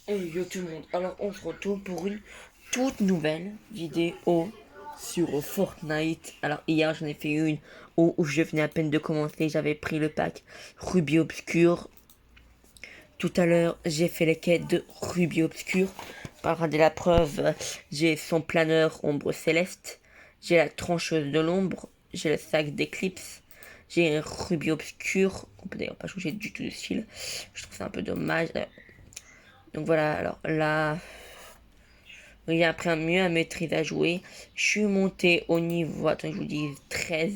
Hey yo tout le monde, alors on se retrouve pour une toute nouvelle vidéo sur Fortnite. Alors hier j'en ai fait une où je venais à peine de commencer, j'avais pris le pack Ruby Obscur. Tout à l'heure j'ai fait les quêtes de Ruby Obscur. Pour regarder la preuve, j'ai son planeur ombre céleste, j'ai la trancheuse de l'ombre, j'ai le sac d'éclipse, j'ai un Ruby Obscur. On peut d'ailleurs pas changer du tout de style, je trouve ça un peu dommage. Donc voilà, alors là, j'ai appris un mieux à maîtriser à jouer. Je suis monté au niveau, attends, je vous dis 13.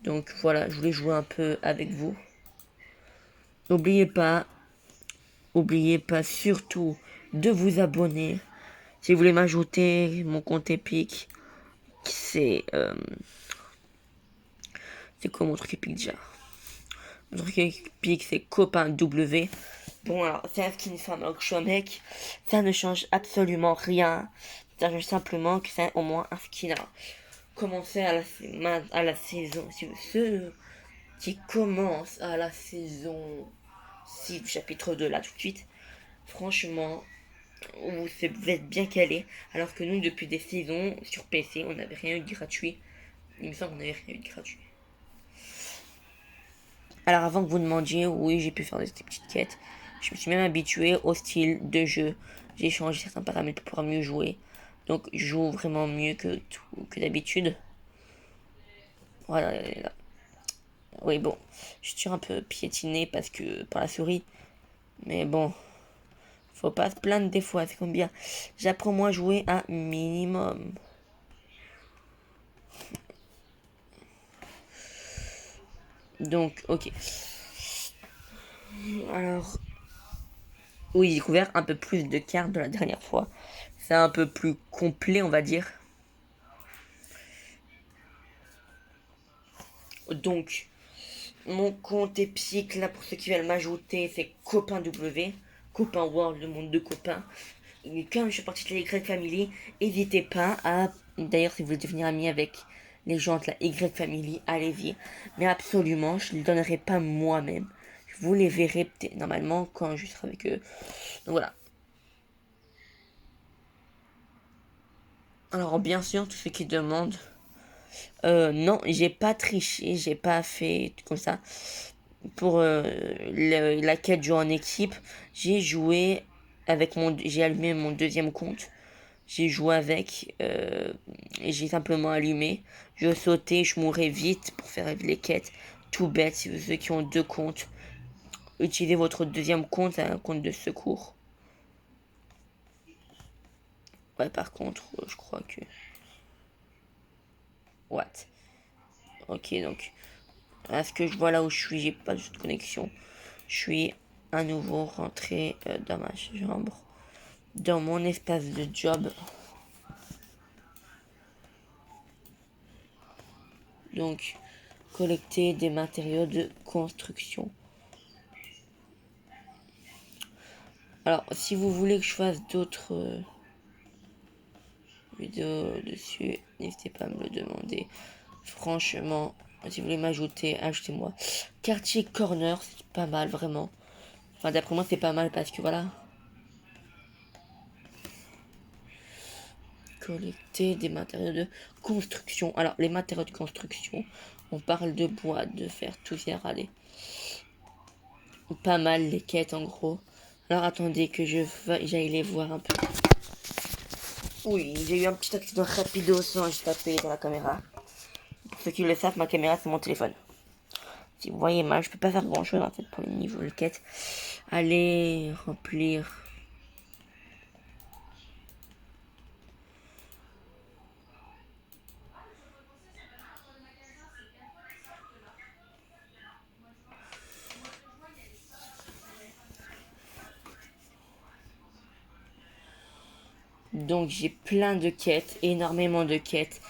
Donc voilà, je voulais jouer un peu avec vous. N'oubliez pas, oubliez pas surtout de vous abonner. Si vous voulez m'ajouter, mon compte Epic, c'est quoi mon truc Epic déjà? Mon truc Epic, c'est copain W. Bon, alors, c'est un skin femme, alors que je suis un mec. Ça ne change absolument rien. Ça change simplement que c'est au moins un skin. Alors, commencer à la saison. Si ceux qui commencent à la saison 6 du chapitre 2 là tout de suite, franchement, vous êtes bien calés. Alors que nous, depuis des saisons sur PC, on n'avait rien eu de gratuit. Il me semble qu'on n'avait rien eu de gratuit. Alors avant que vous demandiez, oui, j'ai pu faire des petites quêtes. Je me suis même habitué au style de jeu. J'ai changé certains paramètres pour pouvoir mieux jouer. Donc je joue vraiment mieux que d'habitude. Voilà, là. Oui, bon, je suis un peu piétiné parce que par la souris. Mais bon, faut pas se plaindre des fois, c'est comme bien. J'apprends moi à jouer un minimum. Donc, ok. Alors, oui, j'ai découvert un peu plus de cartes de la dernière fois. C'est un peu plus complet, on va dire. Donc, mon compte Epic, là, pour ceux qui veulent m'ajouter, c'est Copain W. Copain World, le monde de copains. Et comme je suis partie de la Y Family, n'hésitez pas à. D'ailleurs, si vous voulez devenir ami avec les gens de la Y Family, allez-y. Mais absolument, je ne les donnerai pas moi-même. Vous les verrez peut-être normalement quand je serai avec eux. Donc voilà. Alors, bien sûr, tous ceux qui demandent. Non, j'ai pas triché, j'ai pas fait comme ça. Pour la quête jouer en équipe, j'ai allumé mon deuxième compte. J'ai joué avec et j'ai simplement allumé. Je sautais, je mourais vite pour faire les quêtes. Tout bête, si vous ceux qui ont deux comptes, utilisez votre deuxième compte, un compte de secours. Ouais, par contre, je crois que. What? Ok, donc. À ce que je vois là où je suis, j'ai pas de connexion. Je suis à nouveau rentré dans ma chambre, dans mon espace de job. Donc, collecter des matériaux de construction. Alors, si vous voulez que je fasse d'autres vidéos dessus, n'hésitez pas à me le demander. Franchement, si vous voulez m'ajouter, ajoutez-moi. Quartier Corner, c'est pas mal, vraiment. Enfin, d'après moi, c'est pas mal parce que voilà. Collecter des matériaux de construction. Alors, les matériaux de construction, on parle de bois, de fer, tout ça, allez. Pas mal les quêtes en gros. Alors attendez que j'aille les voir un peu. Oui, j'ai eu un petit accident rapido sans j'ai tapé dans la caméra. Pour ceux qui le savent, ma caméra c'est mon téléphone. Si vous voyez mal, je peux pas faire grand chose en fait pour le niveau de quête. Allez remplir. Donc j'ai plein de quêtes, énormément de quêtes.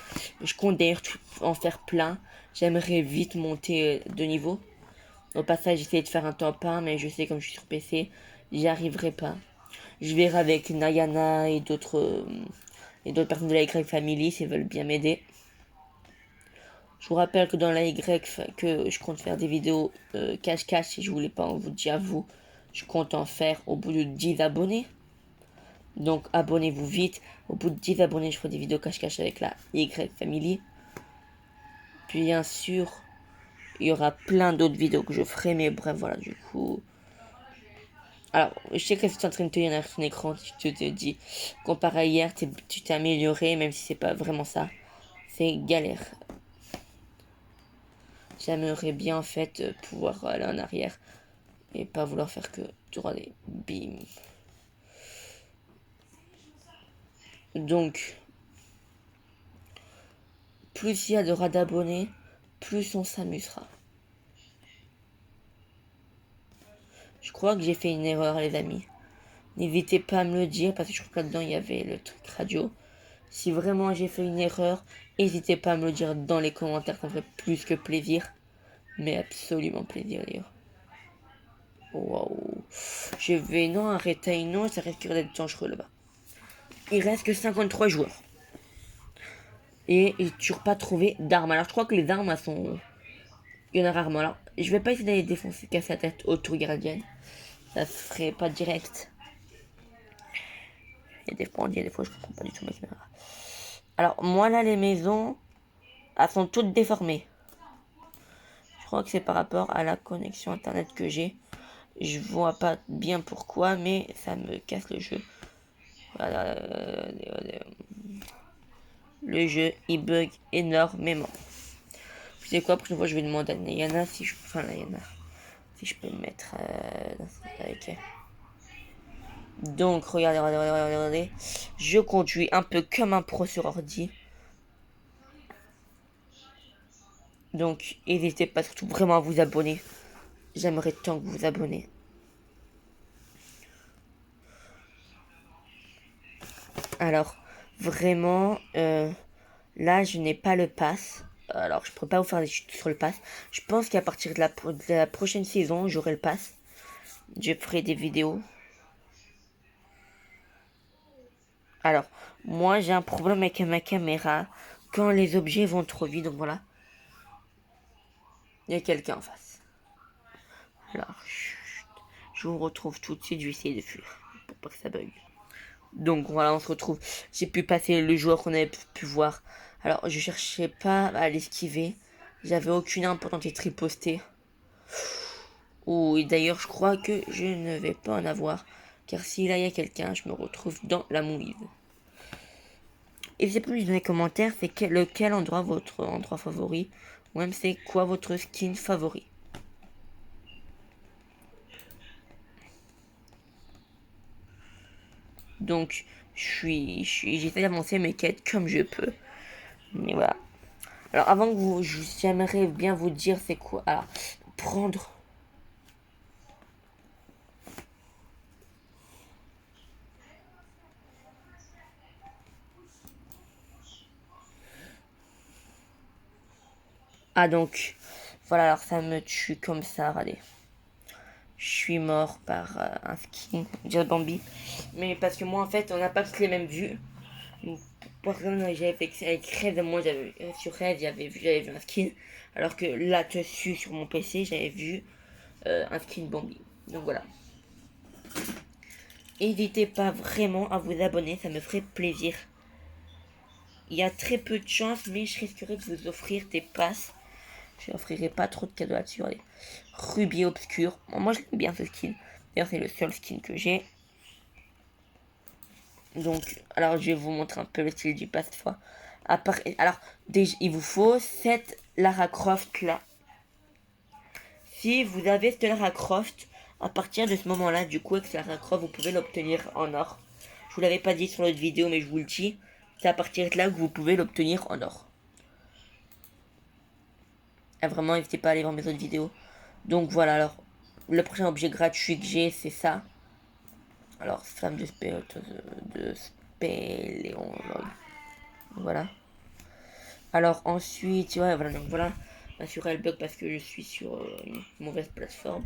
Je compte d'ailleurs en faire plein. J'aimerais vite monter de niveau. Au passage, j'essaie de faire un top 1, mais je sais comme je suis sur PC, j'y arriverai pas. Je verrai avec Nayana et d'autres personnes de la Y Family s'ils veulent bien m'aider. Je vous rappelle que dans la Y que je compte faire des vidéos cache-cache si je voulais pas en vous dire à vous. Je compte en faire au bout de 10 abonnés. Donc abonnez-vous vite. Au bout de 10 abonnés, je ferai des vidéos cache-cache avec la Y Family. Puis bien sûr, il y aura plein d'autres vidéos que je ferai, mais bref, voilà, du coup. Alors, je sais que tu es en train de te lire derrière ton écran, tu te dis, comparé à hier, tu t'es amélioré, même si c'est pas vraiment ça. C'est galère. J'aimerais bien en fait pouvoir aller en arrière et pas vouloir faire que tout râler. Bim. Donc, plus il y a d'abonnés, plus on s'amusera. Je crois que j'ai fait une erreur, les amis. N'hésitez pas à me le dire parce que je crois que là-dedans il y avait le truc radio. Si vraiment j'ai fait une erreur, n'hésitez pas à me le dire dans les commentaires, ça me ferait plus que plaisir. Mais absolument plaisir d'ailleurs. Waouh. Je vais non arrêter, non, ça risque d'être dangereux là-bas. Il reste que 53 joueurs. Et j'ai toujours pas trouvé d'armes. Alors je crois que les armes elles sont. Il y en a rarement. Alors je vais pas essayer d'aller défoncer, casser la tête au tour gardienne. Ça se ferait pas direct. Il y a des fois je comprends pas du tout ma caméra. Alors moi là les maisons, elles sont toutes déformées. Je crois que c'est par rapport à la connexion internet que j'ai. Je vois pas bien pourquoi, mais ça me casse le jeu. Voilà, le jeu il bug énormément. Vous savez quoi, la prochaine fois je vais demander à Nayana si je. Enfin Nayana. Si je peux me mettre ok. Donc regardez. Je conduis un peu comme un pro sur ordi. Donc n'hésitez pas surtout vraiment à vous abonner. J'aimerais tant que vous vous abonnez. Alors, vraiment, là, je n'ai pas le pass. Alors, je ne pourrais pas vous faire des chutes sur le pass. Je pense qu'à partir de la prochaine saison, j'aurai le pass. Je ferai des vidéos. Alors, moi, j'ai un problème avec ma caméra. Quand les objets vont trop vite, donc voilà. Il y a quelqu'un en face. Alors, je vous retrouve tout de suite. Je vais essayer de fuir pour pas que ça bug. Donc voilà, on se retrouve. J'ai pu passer le joueur qu'on avait pu voir. Alors, je cherchais pas à l'esquiver. J'avais aucune arme pour tenter de riposter. Oh, et d'ailleurs, je crois que je ne vais pas en avoir. Car si là, il y a quelqu'un, je me retrouve dans la mouise. Et c'est plus dans les commentaires, c'est lequel endroit votre endroit favori. Ou même c'est quoi votre skin favori. Donc, j'essaie d'avancer mes quêtes comme je peux. Mais voilà. Alors, avant que vous, j'aimerais bien vous dire c'est quoi. Alors, prendre. Ah, donc, voilà, alors ça me tue comme ça, regardez. Je suis mort par un skin, déjà Bambi. Mais parce que moi, en fait, on n'a pas tous les mêmes vues. Par exemple, j'avais fait avec Red, moi, sur Red, j'avais vu un skin. Alors que là, dessus, sur mon PC, j'avais vu un skin Bambi. Donc voilà. N'hésitez pas vraiment à vous abonner, ça me ferait plaisir. Il y a très peu de chance, mais je risquerais de vous offrir des passes. Je n'offrirai pas trop de cadeaux là-dessus. Allez. Rubis obscur. Bon, moi, j'aime bien ce skin. D'ailleurs, c'est le seul skin que j'ai. Donc, alors, je vais vous montrer un peu le style du pass cette fois. Alors, déjà, il vous faut cette Lara Croft là. Si vous avez cette Lara Croft, à partir de ce moment-là, du coup, avec cette Lara Croft, vous pouvez l'obtenir en or. Je vous l'avais pas dit sur l'autre vidéo, mais je vous le dis. C'est à partir de là que vous pouvez l'obtenir en or. Et vraiment, n'hésitez pas à aller voir mes autres vidéos. Donc voilà, alors, le prochain objet gratuit que j'ai, c'est ça. Alors, flamme de spéléologue. Voilà. Alors ensuite, ouais, voilà, donc voilà. Sur elle bug parce que je suis sur une mauvaise plateforme.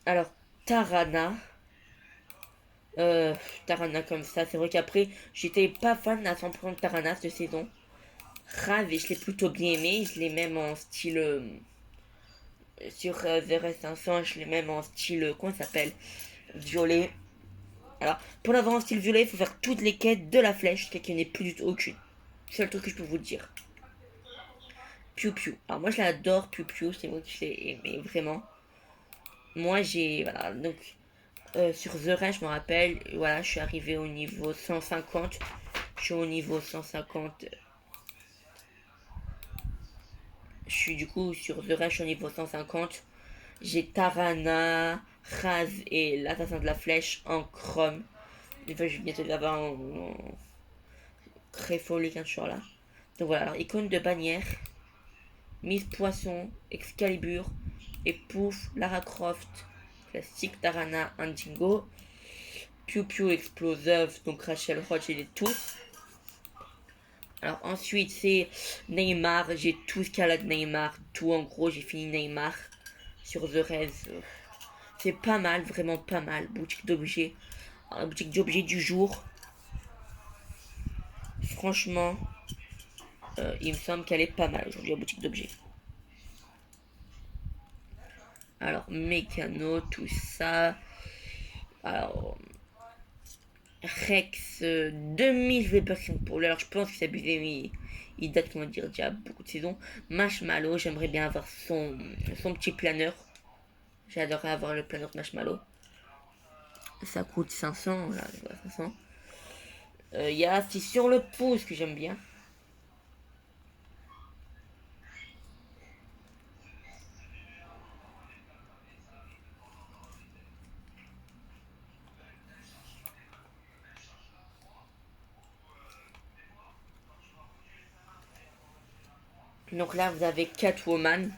Alors, Tarana. Tarana comme ça. C'est vrai qu'après, j'étais pas fan à 100% de Tarana cette saison. Rave, et je l'ai plutôt bien aimé. Je l'ai même en style. Sur The Rest 500, je l'ai même en style. Comment ça s'appelle? Violet. Alors, pour l'avoir en style violet, il faut faire toutes les quêtes de la flèche, jusqu'à qu'il n'y en ait plus du tout aucune. C'est le truc que je peux vous dire. Piu Piu. Alors moi je l'adore, Piu Piu, c'est moi qui l'ai aimé, vraiment. Moi j'ai, voilà, donc sur The Range, je me rappelle, voilà, je suis arrivé au niveau 150. Je suis au niveau 150. Je suis du coup sur The Range au niveau 150. J'ai Tarana, Raz et l'assassin de la flèche en chrome. Des fois je vais bientôt l'avoir en Créfolie quand je suis là. Donc voilà, alors icône de bannière. Miss Poisson, Excalibur, et Pouf, Lara Croft, classique, Tarana, Indigo, Pew Pew Explosive, donc Rachel Hodge et tous. Alors ensuite c'est Neymar, j'ai tout ce qu'il y a de Neymar, tout en gros j'ai fini Neymar sur The Rez. C'est pas mal, vraiment pas mal. Boutique d'objets, la boutique d'objets du jour. Franchement, il me semble qu'elle est pas mal aujourd'hui la boutique d'objets. Alors mécano, tout ça. Alors Rex 2000 Weberson pour lui. Alors je pense qu'il s'est abusé, mais il date, comment dire, déjà beaucoup de saisons. Marshmallow, j'aimerais bien avoir son petit planeur. J'adorerais avoir le planeur de Marshmallow. Ça coûte 500, là, 500. Il y a c'est sur le pouce que j'aime bien. Donc là, vous avez Catwoman.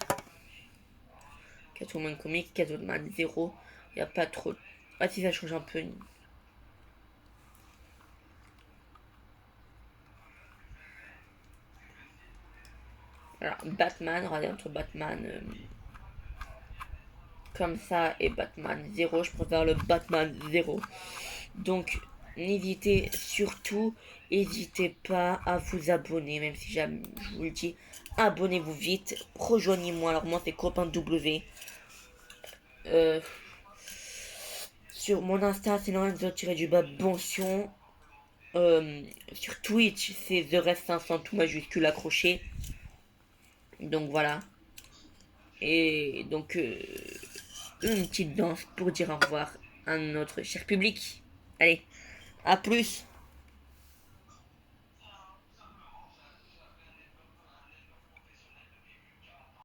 Catwoman comique, Catwoman 0. Il n'y a pas trop. Ah si, ça change un peu. Alors, Batman, regardez entre Batman comme ça et Batman 0, je préfère le Batman 0. Donc, n'hésitez surtout, n'hésitez pas à vous abonner, même si je vous le dis, abonnez-vous vite, rejoignez-moi. Alors, moi, c'est Copain W. Sur mon Insta, c'est Lorenzo-du-bas Bonsion. Sur Twitch, c'est TheRest500, tout majuscule accroché. Donc voilà. Et donc, une petite danse pour dire au revoir à notre cher public. Allez, à plus!